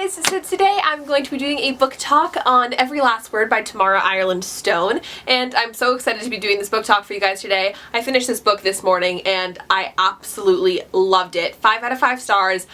guys, so today I'm going to be doing a book talk on Every Last Word by Tamara Ireland Stone, and I'm so excited to be doing this book talk for you guys today. I finished this book this morning and I absolutely loved it. 5 out of 5 stars.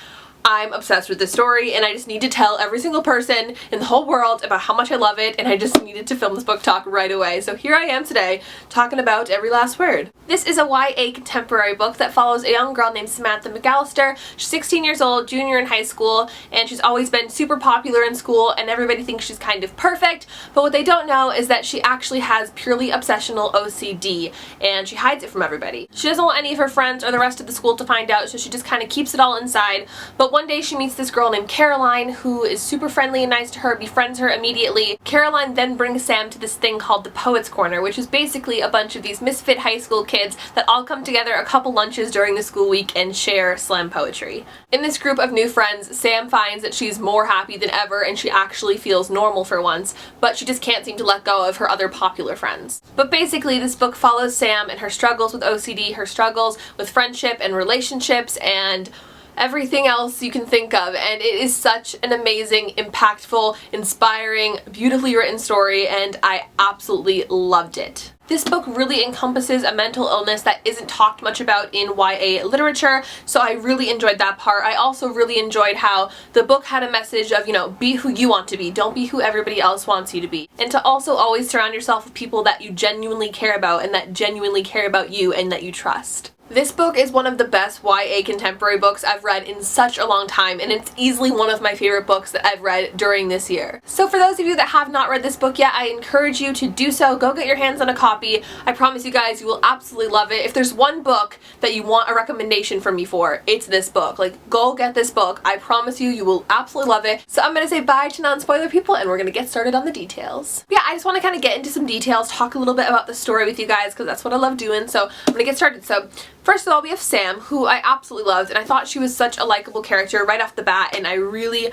I'm obsessed with this story and I just need to tell every single person in the whole world about how much I love it, and I just needed to film this book talk right away. So here I am today talking about Every Last Word. This is a YA contemporary book that follows a young girl named Samantha McAllister. She's 16 years old, junior in high school, and she's always been super popular in school and everybody thinks she's kind of perfect, but what they don't know is that she actually has purely obsessional OCD and she hides it from everybody. She doesn't want any of her friends or the rest of the school to find out, so she just kind of keeps it all inside. But one day she meets this girl named Caroline who is super friendly and nice to her, befriends her immediately. Caroline then brings Sam to this thing called the Poets Corner, which is basically a bunch of these misfit high school kids that all come together a couple lunches during the school week and share slam poetry. In this group of new friends, Sam finds that she's more happy than ever and she actually feels normal for once, but she just can't seem to let go of her other popular friends. But basically this book follows Sam and her struggles with OCD, her struggles with friendship and relationships, and everything else you can think of, and it is such an amazing, impactful, inspiring, beautifully written story, and I absolutely loved it. This book really encompasses a mental illness that isn't talked much about in YA literature, so I really enjoyed that part. I also really enjoyed how the book had a message of, you know, be who you want to be, don't be who everybody else wants you to be. And to also always surround yourself with people that you genuinely care about and that genuinely care about you and that you trust. This book is one of the best YA contemporary books I've read in such a long time, and it's easily one of my favorite books that I've read during this year. So for those of you that have not read this book yet, I encourage you to do so. Go get your hands on a copy. I promise you guys you will absolutely love it. If there's one book that you want a recommendation from me for, it's this book. Like, go get this book. I promise you, you will absolutely love it. So I'm gonna say bye to non-spoiler people and we're gonna get started on the details. Yeah, I just want to kind of get into some details, talk a little bit about the story with you guys because that's what I love doing. So I'm gonna get started. So first of all, we have Sam, who I absolutely loved, and I thought she was such a likable character right off the bat, and I really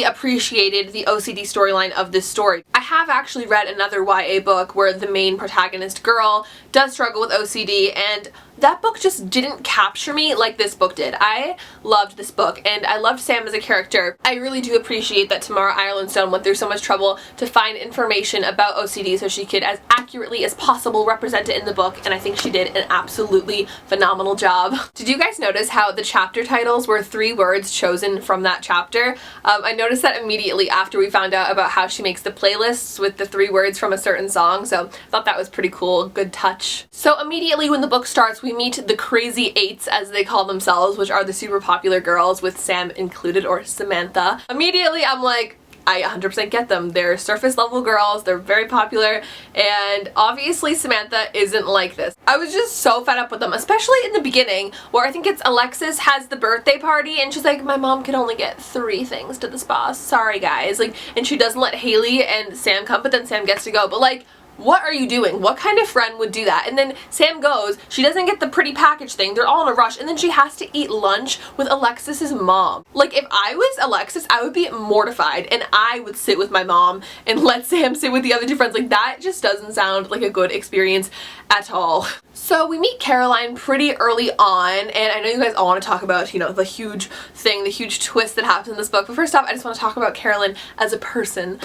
appreciated the OCD storyline of this story. I have actually read another YA book where the main protagonist girl does struggle with OCD, and that book just didn't capture me like this book did. I loved this book, and I loved Sam as a character. I really do appreciate that Tamara Ireland Stone went through so much trouble to find information about OCD so she could as accurately as possible represent it in the book, and I think she did an absolutely phenomenal job. Did you guys notice how the chapter titles were 3 words chosen from that chapter? I noticed that immediately after we found out about how she makes the playlists with the 3 words from a certain song, so I thought that was pretty cool, good touch. So immediately when the book starts, we meet the Crazy Eights, as they call themselves, which are the super popular girls with Sam included, or Samantha. Immediately I'm like, I 100% get them. They're surface level girls, they're very popular, and obviously Samantha isn't like this. I was just so fed up with them, especially in the beginning where I think it's Alexis has the birthday party and she's like, my mom can only get 3 things to the spa, sorry guys, like, and she doesn't let Haley and Sam come, but then Sam gets to go, but like, what are you doing? What kind of friend would do that? And then Sam goes, she doesn't get the pretty package thing, they're all in a rush, and then she has to eat lunch with Alexis's mom. Like, if I was Alexis, I would be mortified and I would sit with my mom and let Sam sit with the other 2 friends. Like, that just doesn't sound like a good experience at all. So we meet Caroline pretty early on, and I know you guys all want to talk about, you know, the huge thing, the huge twist that happens in this book, but first off, I just want to talk about Caroline as a person.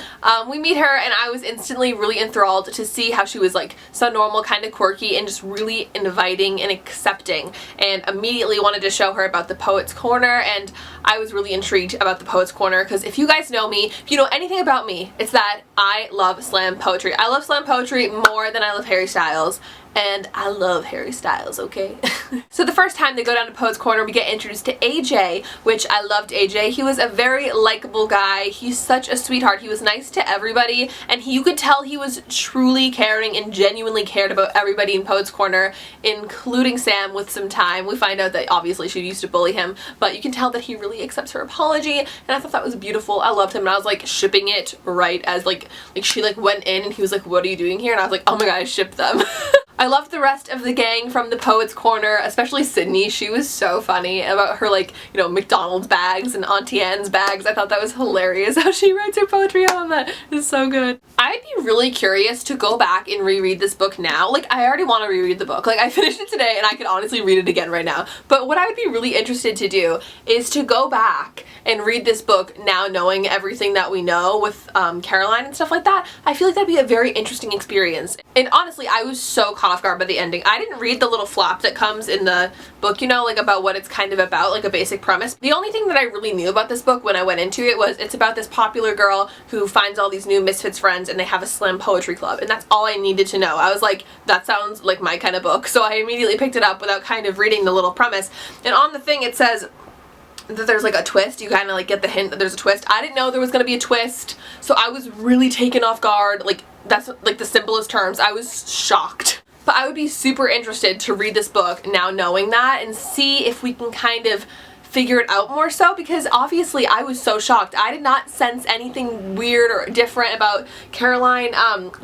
We meet her and I was instantly really enthralled to see how she was like so normal, kind of quirky, and just really inviting and accepting, and immediately wanted to show her about the Poets Corner, and I was really intrigued about the Poets Corner because if you guys know me, if you know anything about me, it's that I love slam poetry. I love slam poetry more than I love Harry Styles. And I love Harry Styles, okay? So the first time they go down to Poets Corner, we get introduced to AJ, which I loved AJ. He was a very likable guy. He's such a sweetheart. He was nice to everybody, and you could tell he was truly caring and genuinely cared about everybody in Poets Corner, including Sam with some time. We find out that obviously she used to bully him, but you can tell that he really accepts her apology, and I thought that was beautiful. I loved him, and I was like shipping it right as like she like went in and he was like, what are you doing here? And I was like, oh my god, I shipped them. I loved the rest of the gang from the Poets Corner, especially Sydney. She was so funny about her, like, you know, McDonald's bags and Auntie Anne's bags. I thought that was hilarious how she writes her poetry on that. It's so good. I'd be really curious to go back and reread this book now. Like, I already want to reread the book. Like, I finished it today and I could honestly read it again right now. But what I would be really interested to do is to go back and read this book now, knowing everything that we know with Caroline and stuff like that. I feel like that'd be a very interesting experience. And honestly, I was so caught off guard by the ending. I didn't read the little flap that comes in the book, you know, like about what it's kind of about, like a basic premise. The only thing that I really knew about this book when I went into it was it's about this popular girl who finds all these new misfits friends and they have a slam poetry club, and that's all I needed to know. I was like, that sounds like my kind of book, so I immediately picked it up without kind of reading the little premise. And on the thing it says that there's like a twist. You kind of like get the hint that there's a twist. I didn't know there was gonna be a twist, so I was really taken off guard. Like, that's like the simplest terms. I was shocked. But I would be super interested to read this book now knowing that and see if we can kind of figure it out more so, because obviously I was so shocked. I did not sense anything weird or different about Caroline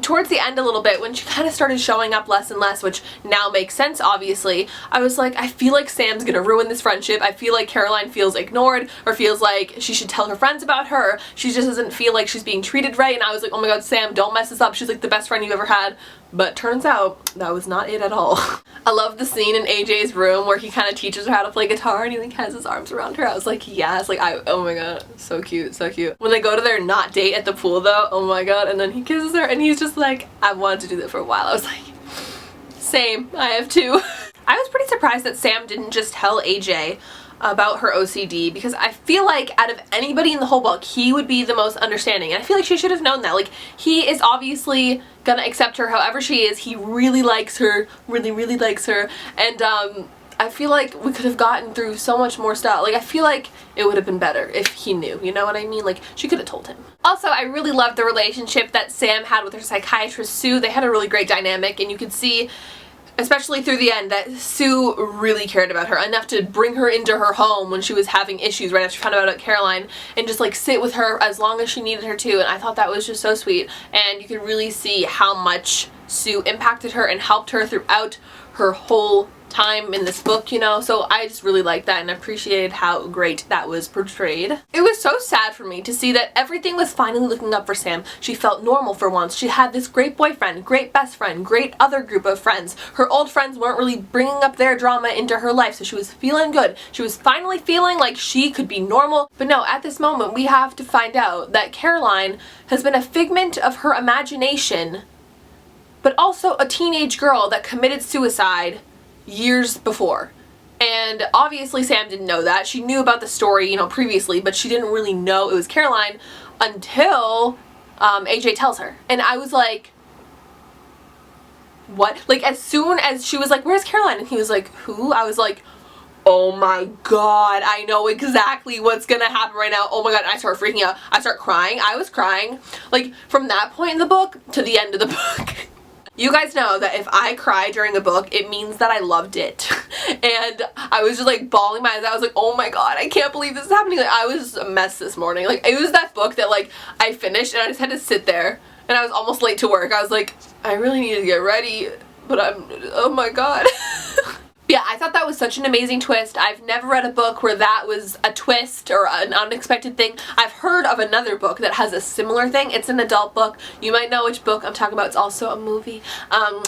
towards the end a little bit when she kind of started showing up less and less, which now makes sense obviously. I was like, I feel like Sam's gonna ruin this friendship. I feel like Caroline feels ignored or feels like she should tell her friends about her. She just doesn't feel like she's being treated right, and I was like, oh my god, Sam, don't mess this up. She's like the best friend you've ever had. But turns out that was not it at all. I love the scene in AJ's room where he kind of teaches her how to play guitar and he like has his arms around her. I was like, yes, like oh my god, so cute, so cute. When they go to their not date at the pool though, oh my god, and then he kisses her and he's just like, I've wanted to do that for a while. I was like, same, I have too. I was pretty surprised that Sam didn't just tell AJ about her OCD, because I feel like out of anybody in the whole book, he would be the most understanding, and I feel like she should have known that. Like, he is obviously gonna accept her however she is. He really likes her, really likes her, and I feel like we could have gotten through so much more stuff. Like, I feel like it would have been better if he knew, you know what I mean? Like, she could have told him. Also, I really loved the relationship that Sam had with her psychiatrist, Sue. They had a really great dynamic, and you could see, especially through the end, that Sue really cared about her enough to bring her into her home when she was having issues right after she found out about Caroline, and just like sit with her as long as she needed her to. And I thought that was just so sweet, and you could really see how much Sue impacted her and helped her throughout her whole time in this book, you know. So I just really liked that and appreciated how great that was portrayed. It was so sad for me to see that everything was finally looking up for Sam. She felt normal for once. She had this great boyfriend, great best friend, great other group of friends. Her old friends weren't really bringing up their drama into her life, so she was feeling good. She was finally feeling like she could be normal. But no, at this moment we have to find out that Caroline has been a figment of her imagination, but also a teenage girl that committed suicide years before. And obviously Sam didn't know that. She knew about the story, you know, previously, but she didn't really know it was Caroline until AJ tells her. And I was like, what? Like, as soon as she was like, where's Caroline? And he was like, who? I was like, oh my god, I know exactly what's gonna happen right now. Oh my god, I start freaking out. I start crying. I was crying. Like, from that point in the book to the end of the book. You guys know that if I cry during a book, it means that I loved it. And I was just like bawling my eyes out. I was like, oh my god, I can't believe this is happening. Like, I was a mess this morning. Like, it was that book that like I finished and I just had to sit there, and I was almost late to work. I was like, I really need to get ready, but oh my god. Yeah, I thought that was such an amazing twist. I've never read a book where that was a twist or an unexpected thing. I've heard of another book that has a similar thing. It's an adult book. You might know which book I'm talking about. It's also a movie.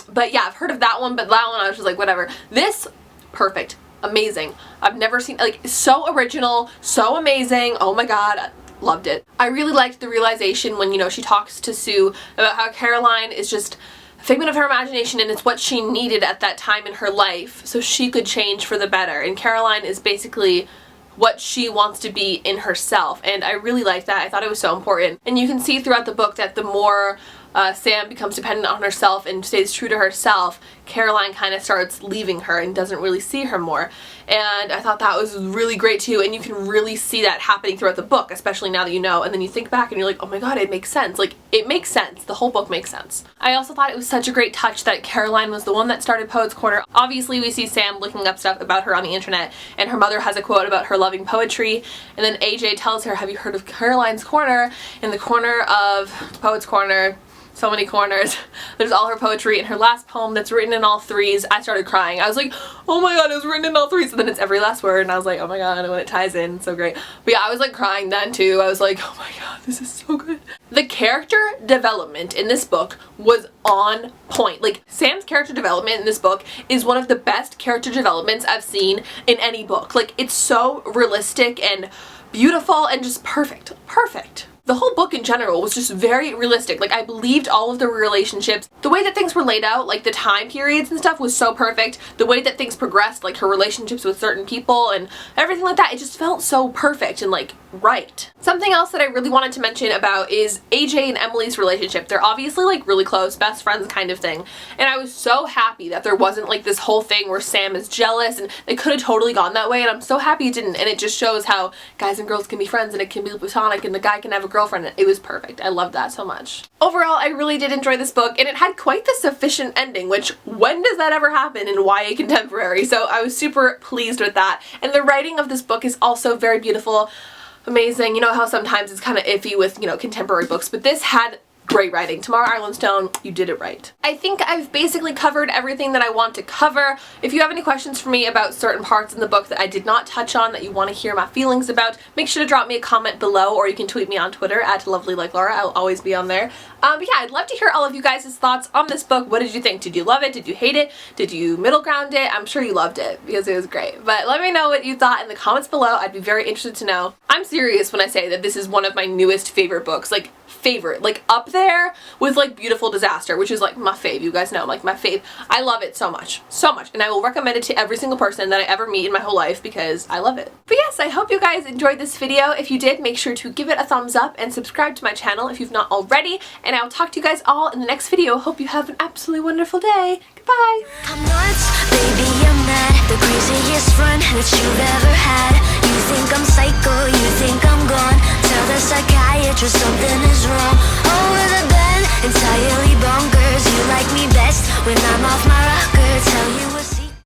But yeah, I've heard of that one, but that one I was just like, whatever. This, perfect. Amazing. I've never seen, like, so original, so amazing. Oh my god. Loved it. I really liked the realization when, you know, she talks to Sue about how Caroline is just figment of her imagination, and it's what she needed at that time in her life so she could change for the better. And Caroline is basically what she wants to be in herself, and I really liked that. I thought it was so important. And you can see throughout the book that the more Sam becomes dependent on herself and stays true to herself, Caroline kind of starts leaving her and doesn't really see her more. And I thought that was really great too, and you can really see that happening throughout the book, especially now that you know, and then you think back and you're like, oh my god, it makes sense. Like, it makes sense. The whole book makes sense. I also thought it was such a great touch that Caroline was the one that started Poets Corner. Obviously we see Sam looking up stuff about her on the internet, and her mother has a quote about her loving poetry, and then AJ tells her, have you heard of Caroline's Corner? In the corner of Poets Corner, so many corners. There's all her poetry in her last poem that's written in all threes. I started crying. I was like, oh my god, it was written in all threes. And then it's every last word, and I was like, oh my god, when it ties in, so great. But yeah, I was like crying then too. I was like, oh my god, this is so good. The character development in this book was on point. Like, Sam's character development in this book is one of the best character developments I've seen in any book. Like, it's so realistic and beautiful and just perfect. Perfect. The whole book in general was just very realistic. Like, I believed all of the relationships. The way that things were laid out, like the time periods and stuff, was so perfect. The way that things progressed, like her relationships with certain people and everything like that, it just felt so perfect and like right. Something else that I really wanted to mention about is AJ and Emily's relationship. They're obviously like really close, best friends kind of thing. And I was so happy that there wasn't like this whole thing where Sam is jealous, and they could have totally gone that way, and I'm so happy it didn't. And it just shows how guys and girls can be friends, and it can be platonic, and the guy can have a girlfriend. It was perfect. I loved that so much. Overall, I really did enjoy this book, and it had quite the sufficient ending, which when does that ever happen in YA contemporary? So I was super pleased with that. And the writing of this book is also very beautiful. Amazing. You know how sometimes it's kind of iffy with, you know, contemporary books, but this had great writing. Tamara, Ireland Stone, you did it right. I think I've basically covered everything that I want to cover. If you have any questions for me about certain parts in the book that I did not touch on that you want to hear my feelings about, make sure to drop me a comment below, or you can tweet me on Twitter at @LovellyLikeLaura. I'll always be on there. But yeah, I'd love to hear all of you guys' thoughts on this book. What did you think? Did you love it? Did you hate it? Did you middle ground it? I'm sure you loved it because it was great. But let me know what you thought in the comments below. I'd be very interested to know. I'm serious when I say that this is one of my newest favorite books. Like, favorite. Like, up there with like Beautiful Disaster, which is like my fave. You guys know, like my fave. I love it so much. So much. And I will recommend it to every single person that I ever meet in my whole life because I love it. But yes, I hope you guys enjoyed this video. If you did, make sure to give it a thumbs up and subscribe to my channel if you've not already. And I will talk to you guys all in the next video. Hope you have an absolutely wonderful day. Goodbye. I'm nuts, baby, I'm mad. The craziest run that you've ever had. You think I'm psycho, you think I'm gone. Tell the psychiatrist something is wrong. Over the bed, entirely bonkers. You like me best when I'm off my rocker. Tell you